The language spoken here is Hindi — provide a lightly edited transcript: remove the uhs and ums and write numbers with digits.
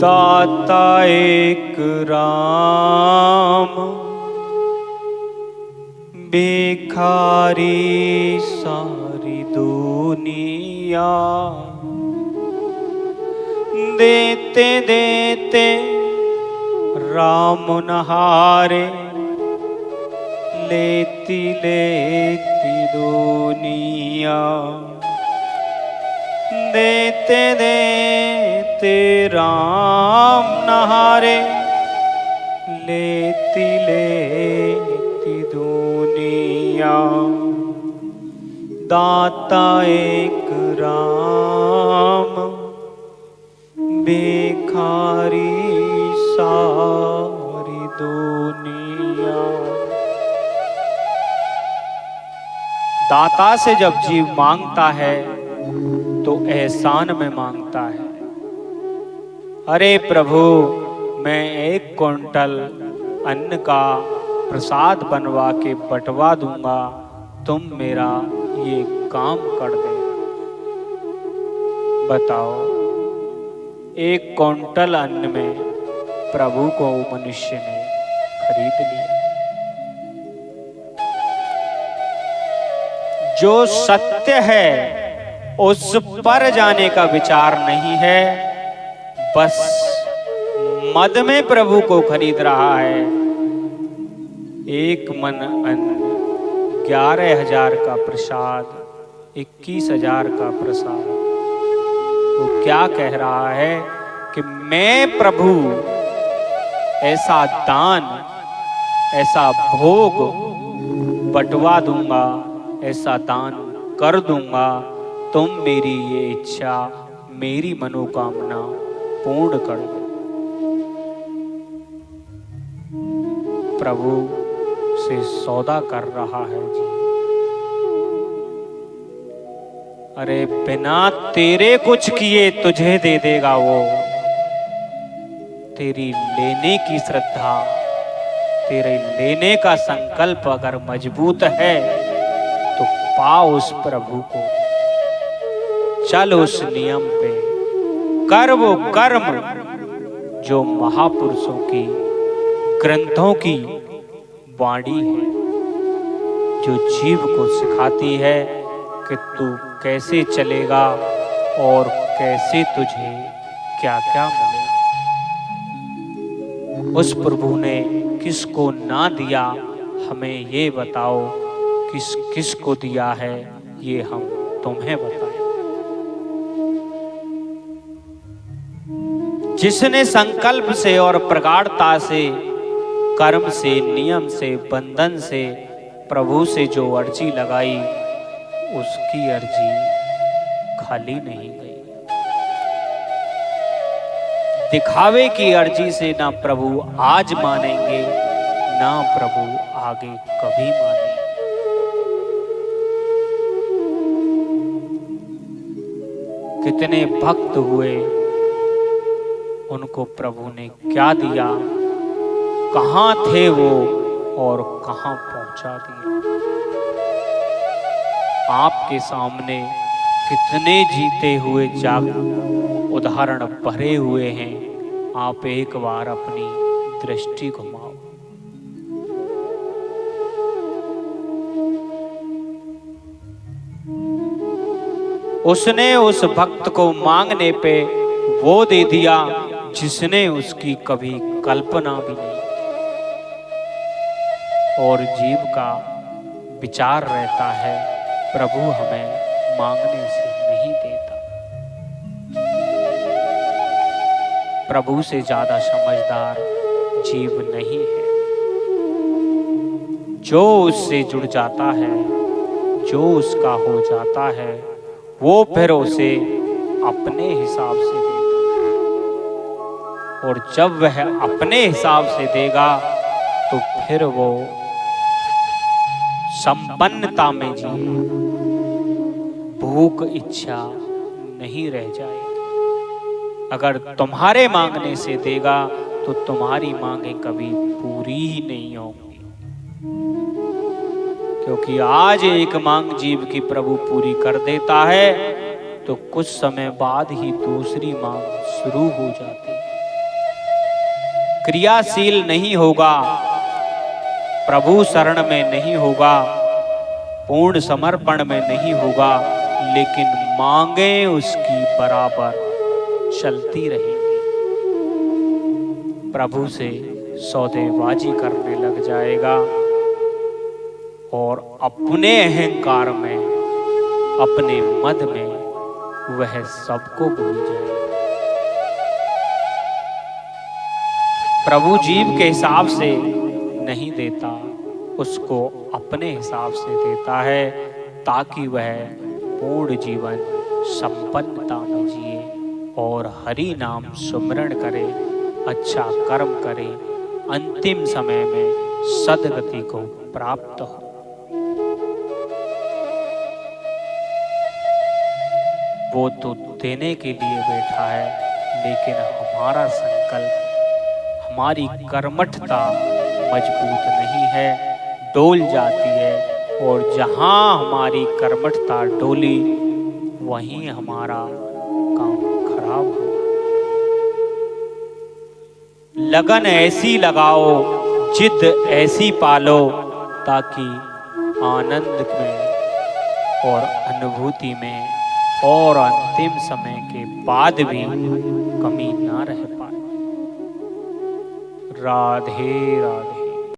दाता एक राम, भिखारी सारी दुनिया। देते देते राम नहारे, लेती लेती दुनिया। देते देते राम नहारे, लेती लेती दुनिया। दाता एक राम, भिखारी सारी दुनिया। दाता से जब जीव मांगता है तो एहसान में मांगता है। अरे प्रभु, मैं 1 क्विंटल अन्न का प्रसाद बनवा के बंटवा दूंगा, तुम मेरा ये काम कर दे। बताओ, 1 क्विंटल अन्न में प्रभु को मनुष्य ने खरीद लिया। जो सत्य है उस पर जाने का विचार नहीं है, बस मद में प्रभु को खरीद रहा है। 1 मन अन्न, 11,000 का प्रसाद, 21,000 का प्रसाद। वो क्या कह रहा है कि मैं प्रभु ऐसा दान, ऐसा भोग बंटवा दूंगा, ऐसा दान कर दूंगा, तुम मेरी ये इच्छा, मेरी मनोकामना पूर्ण कर दो। प्रभु से सौदा कर रहा है जी। अरे बिना तेरे कुछ किए तुझे दे देगा वो। तेरी लेने की श्रद्धा, तेरे लेने का संकल्प अगर मजबूत है तो पा उस प्रभु को, चल उस नियम पे, कर वो कर्म जो महापुरुषों की ग्रंथों की वाणी है, जो जीव को सिखाती है कि तू कैसे चलेगा और कैसे तुझे क्या क्या मिलेगा। उस प्रभु ने किसको ना दिया, हमें ये बताओ, किस किस को दिया है, ये हम तुम्हें बताएं। जिसने संकल्प से और प्रगाढ़ता से, कर्म से, नियम से, बंधन से प्रभु से जो अर्जी लगाई, उसकी अर्जी खाली नहीं गई। दिखावे की अर्जी से ना प्रभु आज मानेंगे, ना प्रभु आगे कभी मानेंगे। कितने भक्त हुए, उनको प्रभु ने क्या दिया, कहाँ थे वो और कहाँ पहुंचा दिया। आपके सामने कितने जीते हुए जाग उदाहरण भरे हुए हैं। आप एक बार अपनी दृष्टि घुमाओ। उसने उस भक्त को मांगने पे वो दे दिया जिसने उसकी कभी कल्पना भी नहीं। और जीव का विचार रहता है, प्रभु हमें मांगने से नहीं देता। प्रभु से ज्यादा समझदार जीव नहीं है। जो उससे जुड़ जाता है, जो उसका हो जाता है, वो फिर उसे अपने हिसाब से देता है। और जब वह अपने हिसाब से देगा तो फिर वो संपन्नता में जिए, भूख इच्छा नहीं रह जाएगी। अगर तुम्हारे मांगने से देगा तो तुम्हारी मांगें कभी पूरी ही नहीं होंगी। क्योंकि आज एक मांग जीव की प्रभु पूरी कर देता है तो कुछ समय बाद ही दूसरी मांग शुरू हो जाती है। क्रियाशील नहीं होगा, प्रभु शरण में नहीं होगा, पूर्ण समर्पण में नहीं होगा, लेकिन मांगे उसकी बराबर चलती रहेंगी, प्रभु से सौदेबाजी करने लग जाएगा और अपने अहंकार में, अपने मद में वह सबको भूल जाएगा। प्रभु जीव के हिसाब से नहीं देता, उसको अपने हिसाब से देता है, ताकि वह पूर्ण जीवन संपन्नता में जिए और हरि नाम सुमिरण करे, अच्छा कर्म करे, अंतिम समय में सद्गति को प्राप्त हो। वो तो देने के लिए बैठा है, लेकिन हमारा संकल्प, हमारी कर्मठता मजबूत नहीं है, डोल जाती है, और जहां हमारी कर्मठता डोली वहीं हमारा काम खराब हो। लगन ऐसी लगाओ, जिद ऐसी पालो, ताकि आनंद में और अनुभूति में और अंतिम समय के बाद भी कमी ना रह पाए। राधे राधे।